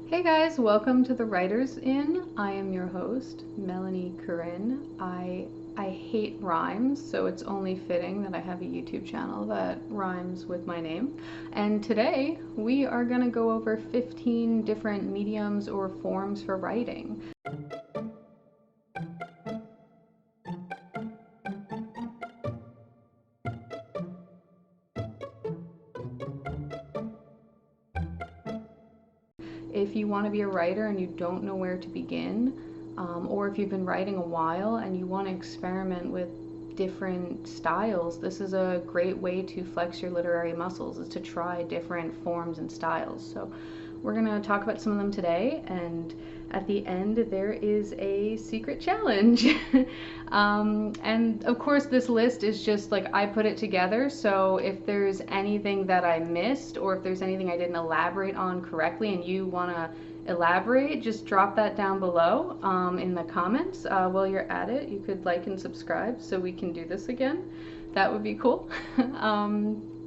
Hey guys, welcome to the Writers Inn. I am your host, Melanie Corinne. I hate rhymes, so it's only fitting that I have a YouTube channel that rhymes with my name. And today we are going to go over 15 different mediums or forms for writing. If you want to be a writer and you don't know where to begin, or if you've been writing a while and you want to experiment with different styles, this is a great way to flex your literary muscles, is to try different forms and styles. So we're going to talk about some of them today, and at the end there is a secret challenge. And of course this list is just like I put it together, so if there's anything that I missed or if there's anything I didn't elaborate on correctly and you want to elaborate, just drop that down below in the comments. While you're at it, you could like and subscribe so we can do this again. That would be cool. All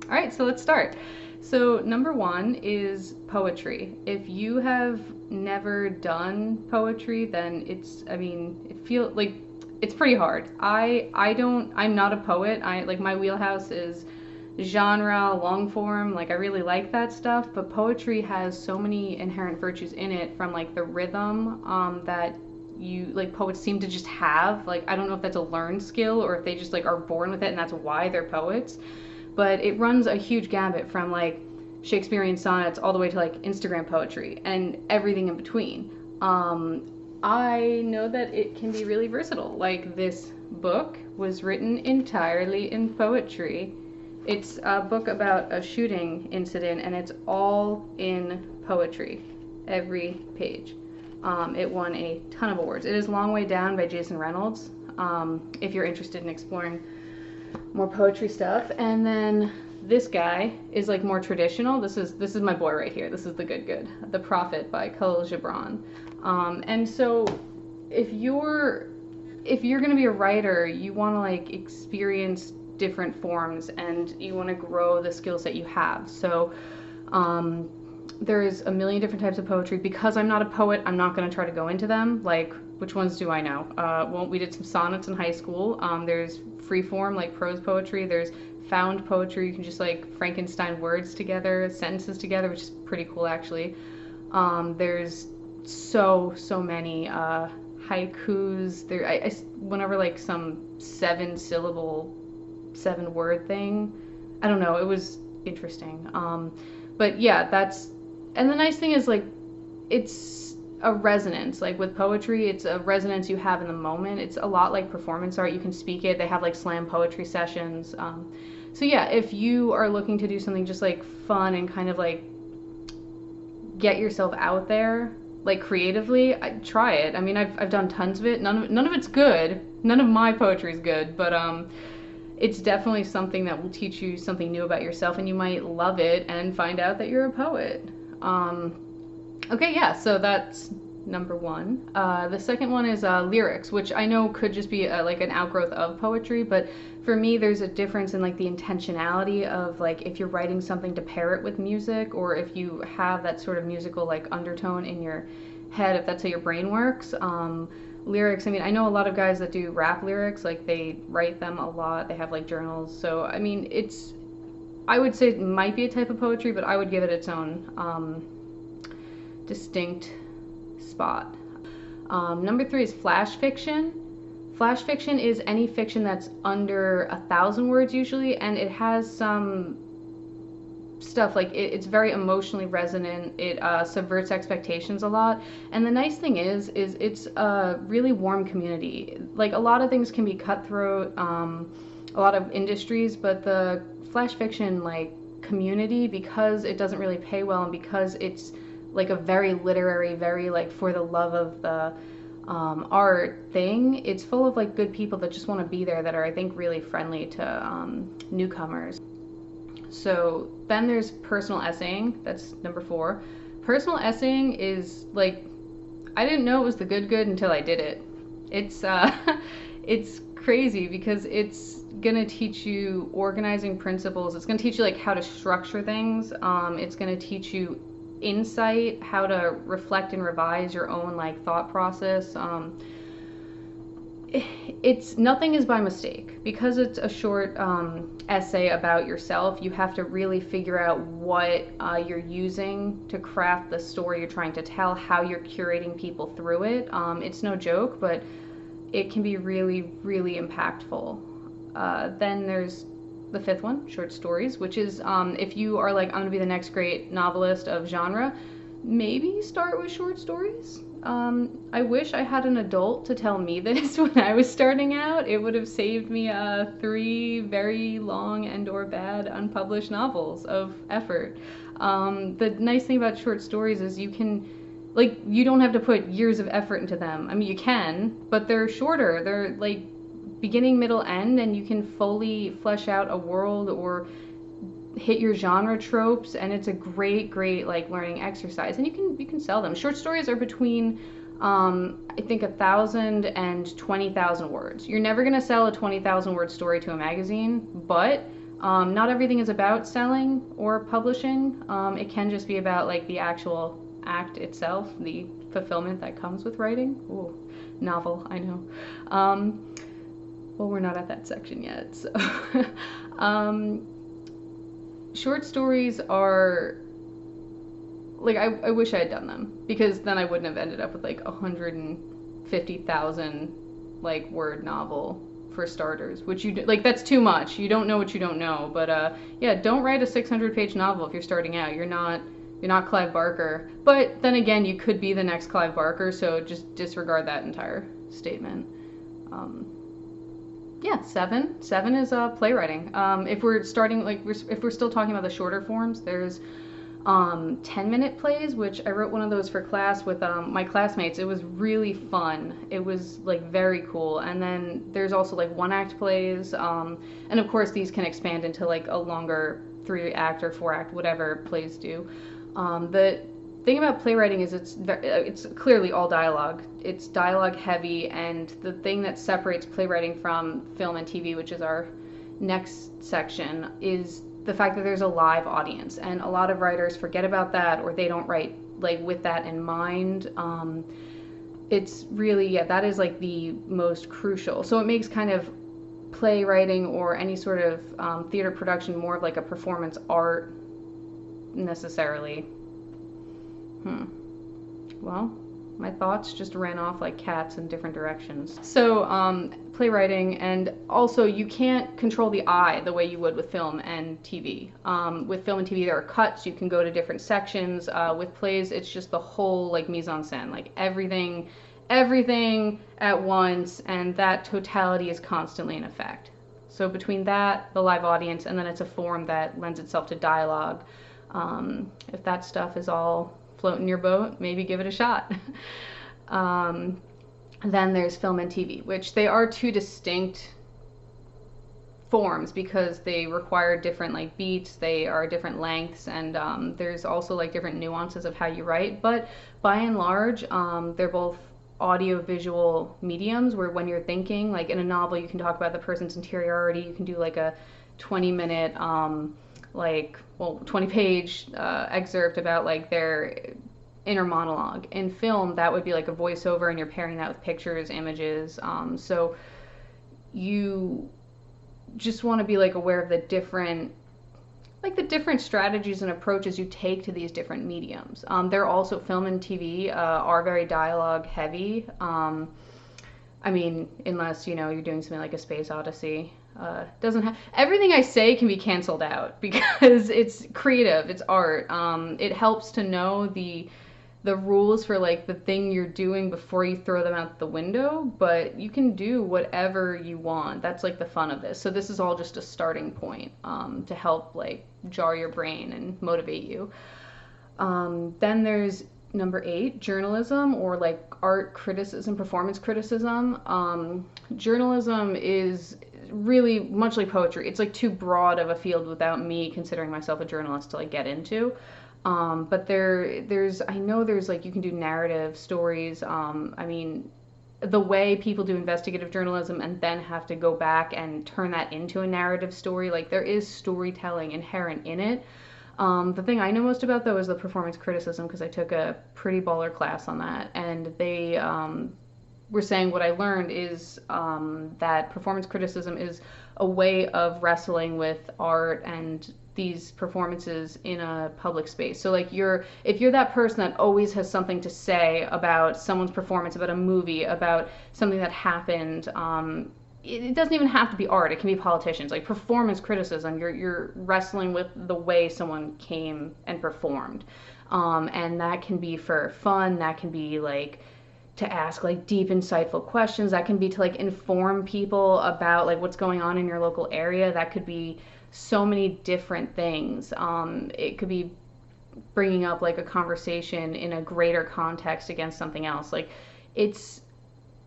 right, so let's start. So number one is poetry. If you have never done poetry, then it's pretty hard. I'm not a poet. My wheelhouse is genre, long form, like I really like that stuff, but poetry has so many inherent virtues in it, from like the rhythm that poets seem to just have. Like I don't know if that's a learned skill or if they just like are born with it and that's why they're poets, but it runs a huge gambit from like Shakespearean sonnets all the way to like Instagram poetry and everything in between. I know that it can be really versatile. Like this book was written entirely in poetry. It's a book about a shooting incident and it's all in poetry, every page. It won a ton of awards. It is Long Way Down by Jason Reynolds, if you're interested in exploring more poetry stuff. And then this guy is like more traditional. This is my boy right here. This is the good. The Prophet by Khalil Gibran. And so if you're gonna be a writer, you want to like experience different forms and you want to grow the skills that you have. So there's a million different types of poetry. Because I'm not a poet, I'm not going to try to go into them. Like, which ones do I know? Well, we did some sonnets in high school. There's free form, like prose poetry. There's found poetry. You can just like Frankenstein words together, sentences together, which is pretty cool actually. There's so many haikus. I went over like some 7-word thing. I don't know, it was interesting. But yeah, and the nice thing is like it's a resonance. Like with poetry, it's a resonance you have in the moment. It's a lot like performance art. You can speak it. They have like slam poetry sessions. So yeah, if you are looking to do something just like fun and kind of like get yourself out there, like creatively, try it. I mean, I've done tons of it. None of it's good. None of my poetry is good, but it's definitely something that will teach you something new about yourself, and you might love it and find out that you're a poet. Okay, yeah, so that's number one. The second one is lyrics, which I know could just be like an outgrowth of poetry, but for me there's a difference in like the intentionality of like if you're writing something to pair it with music, or if you have that sort of musical like undertone in your head, if that's how your brain works. Lyrics, I mean, I know a lot of guys that do rap lyrics, like they write them a lot, they have like journals. So I mean, I would say it might be a type of poetry, but I would give it its own distinct spot. Number three is flash fiction. Flash fiction is any fiction that's under 1,000 words usually, and it has some stuff like it's very emotionally resonant. It subverts expectations a lot, and the nice thing is it's a really warm community. Like a lot of things can be cutthroat, a lot of industries, but the flash fiction like community, because it doesn't really pay well and because it's like a very literary, very like for the love of the art thing, it's full of like good people that just want to be there, that are I think really friendly to newcomers. So then there's personal essaying. That's number 4. Personal essaying is like, I didn't know it was the good until I did it. It's it's crazy because it's gonna teach you organizing principles. It's gonna teach you like how to structure things. It's gonna teach you insight, how to reflect and revise your own like thought process. It's nothing is by mistake because it's a short essay about yourself. You have to really figure out what you're using to craft the story you're trying to tell, how you're curating people through it. It's no joke, but it can be really, really impactful. Then there's the fifth one, short stories, which is if you are like, I'm going to be the next great novelist of genre, maybe start with short stories. I wish I had an adult to tell me this when I was starting out. It would have saved me 3 very long and or bad unpublished novels of effort. The nice thing about short stories is you can, like, you don't have to put years of effort into them. I mean, you can, but they're shorter. They're like beginning, middle, end, and you can fully flesh out a world or hit your genre tropes, and it's a great like learning exercise, and you can sell them. Short stories are between I think 1,000 and 20,000 words. You're never going to sell a 20,000 word story to a magazine, but not everything is about selling or publishing. It can just be about like the actual act itself, the fulfillment that comes with writing. Ooh, novel, I know. Well, we're not at that section yet, so short stories are like, I wish I had done them, because then I wouldn't have ended up with like 150,000 like word novel for starters, which you like, that's too much. You don't know what you don't know. But yeah, don't write a 600-page novel if you're starting out. You're not Clive Barker. But then again, you could be the next Clive Barker, so just disregard that entire statement. Yeah, seven is playwriting. If we're starting, like, if we're still talking about the shorter forms, there's 10-minute plays, which I wrote one of those for class with my classmates. It was really fun. It was like very cool. And then there's also like 1-act plays, and of course these can expand into like a longer 3-act or 4-act, whatever plays do. The thing about playwriting is it's clearly all dialogue. It's dialogue heavy, and the thing that separates playwriting from film and TV, which is our next section, is the fact that there's a live audience. And a lot of writers forget about that, or they don't write like with that in mind. It's really, yeah, that is like the most crucial. So it makes kind of playwriting or any sort of theater production more of like a performance art necessarily. Well, my thoughts just ran off like cats in different directions. So, playwriting, and also you can't control the eye the way you would with film and TV. With film and TV, there are cuts, you can go to different sections. With plays, it's just the whole like mise en scène, like everything at once, and that totality is constantly in effect. So between that, the live audience, and then it's a form that lends itself to dialogue. If that stuff is all floating your boat, maybe give it a shot. Then there's film and TV, which they are 2 distinct forms because they require different like beats, they are different lengths, and there's also like different nuances of how you write. But by and large, they're both audio-visual mediums, where when you're thinking, like in a novel, you can talk about the person's interiority, you can do like a 20-minute 20-page excerpt about like their inner monologue. In film, that would be like a voiceover, and you're pairing that with pictures, images. So you just want to be like aware of the different strategies and approaches you take to these different mediums. They're also, film and TV are very dialogue heavy. I mean, unless you're doing something like a Space Odyssey. Doesn't have, everything I say can be canceled out because it's creative, it's art. It helps to know the rules for like the thing you're doing before you throw them out the window, but you can do whatever you want. That's like the fun of this. So this is all just a starting point to help like jar your brain and motivate you. Then there's number 8, journalism, or like art criticism, performance criticism. Journalism is really much like poetry. It's like too broad of a field without me considering myself a journalist to like get into. But there's like, you can do narrative stories. I mean, the way people do investigative journalism and then have to go back and turn that into a narrative story, like there is storytelling inherent in it. The thing I know most about though is the performance criticism because I took a pretty baller class on that, and they were saying what I learned is that performance criticism is a way of wrestling with art and these performances in a public space. So like if you're that person that always has something to say about someone's performance, about a movie, about something that happened, it doesn't even have to be art. It can be politicians. Like performance criticism, you're wrestling with the way someone came and performed, and that can be for fun. That can be like to ask like deep insightful questions. That can be to like inform people about like what's going on in your local area. That could be so many different things. It could be bringing up like a conversation in a greater context against something else. Like it's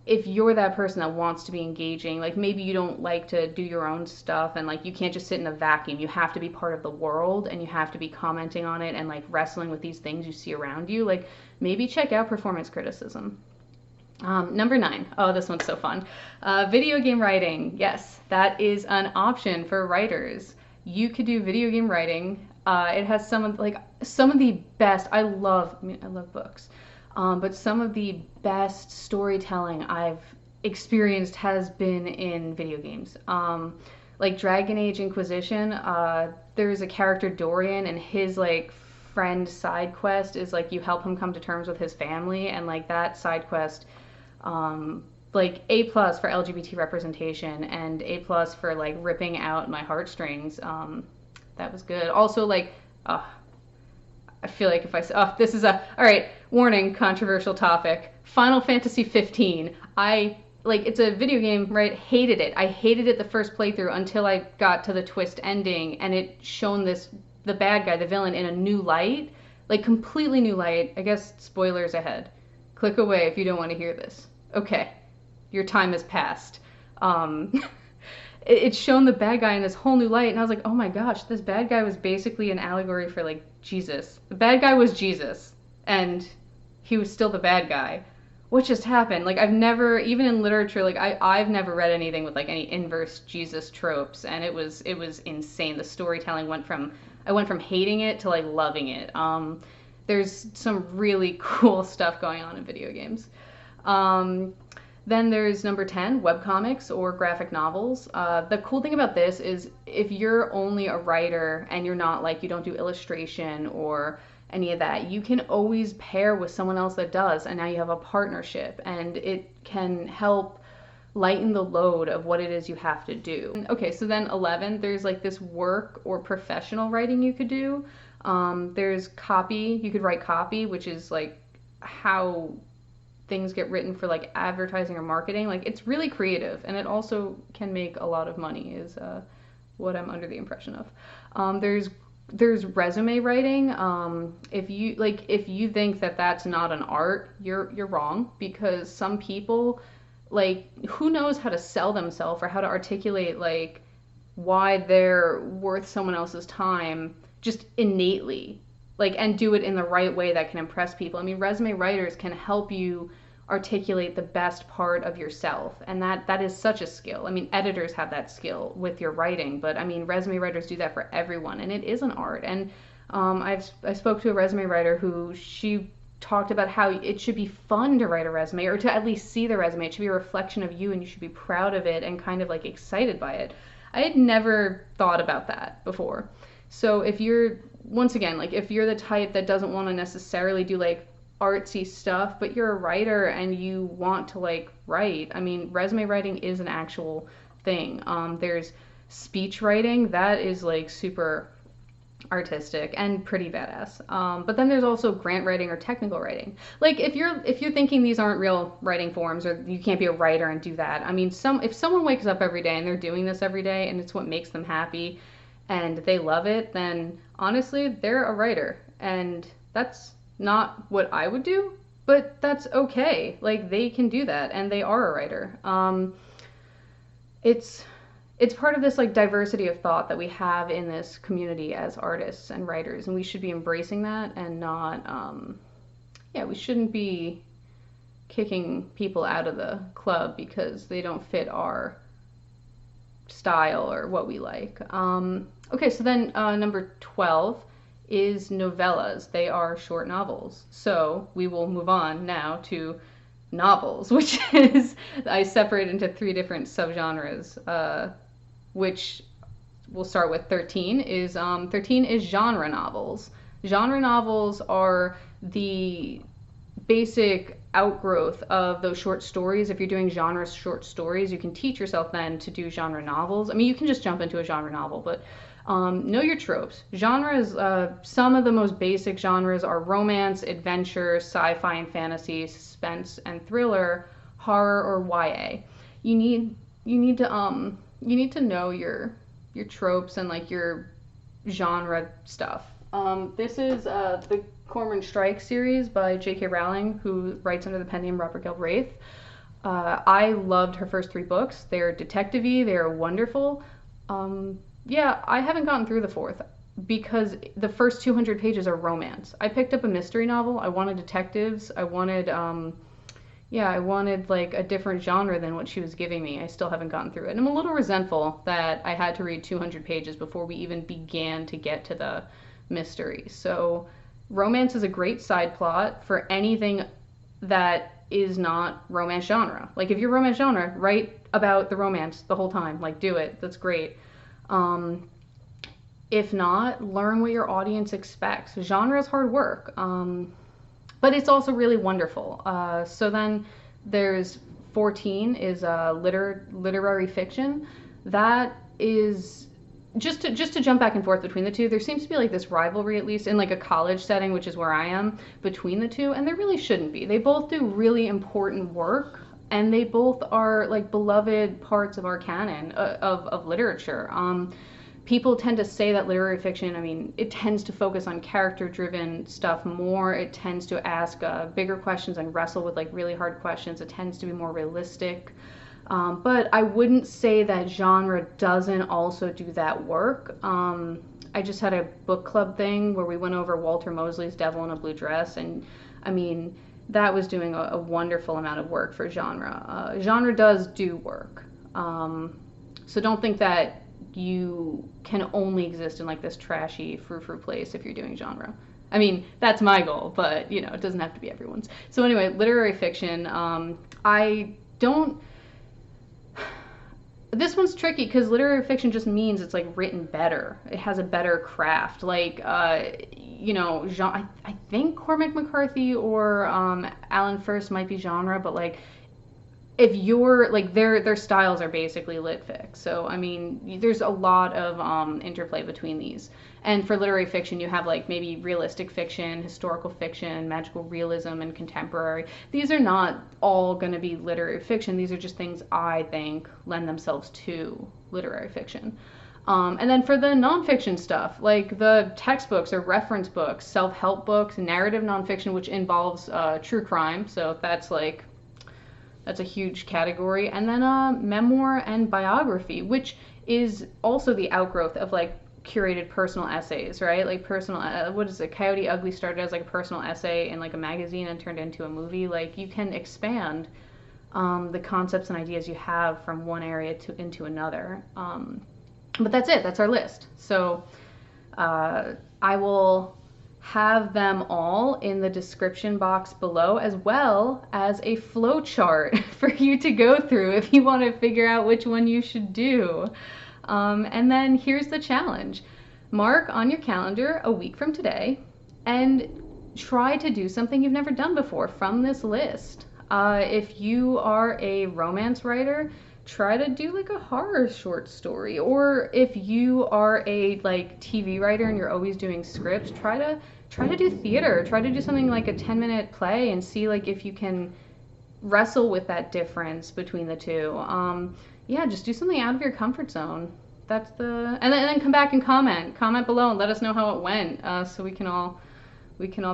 if you're that person that wants to be engaging, like maybe you don't like to do your own stuff and like you can't just sit in a vacuum. You have to be part of the world and you have to be commenting on it and like wrestling with these things you see around you. Like maybe check out performance criticism. Number 9. Oh, this one's so fun. Video game writing. Yes, that is an option for writers. You could do video game writing. It has some of the best. I love books, but some of the best storytelling I've experienced has been in video games. Like Dragon Age Inquisition. There's a character Dorian, and his like friend side quest is like you help him come to terms with his family, and like that side quest like A+ for LGBT representation and A+ for like ripping out my heartstrings. That was good. Also like I feel like if I say, this is all right, warning, controversial topic. Final Fantasy 15. It's a video game, right? Hated it. I hated it the first playthrough until I got to the twist ending and it shown the bad guy, the villain, in a new light, like completely new light. I guess spoilers ahead. Click away if you don't want to hear this. Okay, your time has passed. It's shown the bad guy in this whole new light, and I was like, oh my gosh, this bad guy was basically an allegory for like Jesus. The bad guy was Jesus, and he was still the bad guy. What just happened? Like I've never, even in literature, like I've never read anything with like any inverse Jesus tropes, and it was insane. The storytelling I went from hating it to like loving it. There's some really cool stuff going on in video games. Then there's number 10, webcomics or graphic novels. The cool thing about this is if you're only a writer and you're not like, you don't do illustration or any of that, you can always pair with someone else that does, and now you have a partnership, and it can help lighten the load of what it is you have to do. Okay, so then 11, there's like this work or professional writing you could do. There's copy, you could write copy, which is like how things get written for like advertising or marketing. Like it's really creative, and it also can make a lot of money is what I'm under the impression of. There's resume writing. If you think that that's not an art, you're wrong, because some people, like, who knows how to sell themselves or how to articulate like why they're worth someone else's time just innately, like, and do it in the right way that can impress people. I mean, resume writers can help you articulate the best part of yourself, and that is such a skill. I mean, editors have that skill with your writing, but I mean, resume writers do that for everyone, and it is an art. And I spoke to a resume writer who she talked about how it should be fun to write a resume, or to at least see the resume. It should be a reflection of you, and you should be proud of it and kind of like excited by it. I had never thought about that before. So if you're, once again, like if you're the type that doesn't want to necessarily do like artsy stuff, but you're a writer and you want to like write, I mean, resume writing is an actual thing. There's speech writing that is like super artistic and pretty badass. But then there's also grant writing or technical writing. Like if you're thinking these aren't real writing forms, or you can't be a writer and do that, I mean, if someone wakes up every day and they're doing this every day and it's what makes them happy and they love it, then honestly, they're a writer. And that's not what I would do, but that's okay. Like, they can do that, and they are a writer. It's part of this like diversity of thought that we have in this community as artists and writers, and we should be embracing that and not, we shouldn't be kicking people out of the club because they don't fit our style or what we like. Okay, so then number 12 is novellas. They are short novels. So we will move on now to novels, which is, I separate into 3 different subgenres, which we'll start with 13 is 13 is genre novels. Genre novels are the basic outgrowth of those short stories. If you're doing genre short stories, you can teach yourself then to do genre novels. I mean, you can just jump into a genre novel, but know your tropes. Genres, some of the most basic genres are romance, adventure, sci-fi and fantasy, suspense and thriller, horror, or YA. You need to know your tropes and like your genre stuff. This is the Cormoran Strike series by J.K. Rowling, who writes under the pen name Robert Galbraith. I loved her first 3 books. They're detective-y, they're wonderful. Yeah, I haven't gotten through the 4th because the first 200 pages are romance. I picked up a mystery novel. I wanted detectives. I wanted like a different genre than what she was giving me. I still haven't gotten through it. And I'm a little resentful that I had to read 200 pages before we even began to get to the mystery. So romance is a great side plot for anything that is not romance genre. Like if you're romance genre, write about the romance the whole time. Like do it. That's great. If not, learn what your audience expects. Genre is hard work. But it's also really wonderful. So then there's 14 is literary fiction. That is just to jump back and forth between the two. There seems to be like this rivalry, at least in like a college setting, which is where I am, between the two, and there really shouldn't be. They both do really important work, and they both are like beloved parts of our canon of literature. People tend to say that literary fiction, I mean, it tends to focus on character-driven stuff more. It tends to ask bigger questions and wrestle with like really hard questions. It tends to be more realistic. But I wouldn't say that genre doesn't also do that work. I just had a book club thing where we went over Walter Mosley's Devil in a Blue Dress, and I mean, that was doing a wonderful amount of work for genre. Genre does do work. So don't think that you can only exist in like this trashy frou-frou place if you're doing genre. I mean, that's my goal, but you know, it doesn't have to be everyone's. So anyway, literary fiction, I don't, this one's tricky because literary fiction just means it's like written better. It has a better craft. Like, you know, I think Cormac McCarthy or Alan First might be genre, but like, if you're like their styles are basically lit fic. So I mean, there's a lot of interplay between these. And for literary fiction, you have like maybe realistic fiction, historical fiction, magical realism, and contemporary. These are not all going to be literary fiction. These are just things I think lend themselves to literary fiction. And then for the nonfiction stuff, like the textbooks or reference books, self-help books, narrative nonfiction, which involves true crime. So that's a huge category. And then memoir and biography, which is also the outgrowth of like curated personal essays, right? Like personal, what is it? Coyote Ugly started as like a personal essay in like a magazine and turned into a movie. Like you can expand the concepts and ideas you have from one area into another. But that's it. That's our list. So I will have them all in the description box below, as well as a flow chart for you to go through if you want to figure out which one you should do. And then here's the challenge. Mark on your calendar a week from today and try to do something you've never done before from this list. If you are a romance writer, try to do like a horror short story. Or if you are a like TV writer and you're always doing scripts, try to do theater. Try to do something like a 10-minute play and see like if you can wrestle with that difference between the two. Yeah, just do something out of your comfort zone. That's and then come back and comment below and let us know how it went, so we can all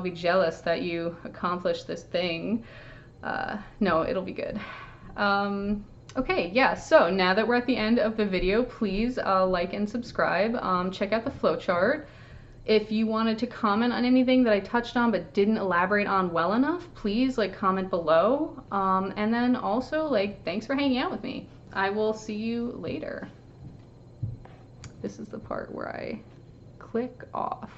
be jealous that you accomplished this thing. No, it'll be good. Okay, yeah, so now that we're at the end of the video, please like and subscribe. Check out the flowchart. If you wanted to comment on anything that I touched on but didn't elaborate on well enough, please like comment below. And then also like, thanks for hanging out with me. I will see you later. This is the part where I click off.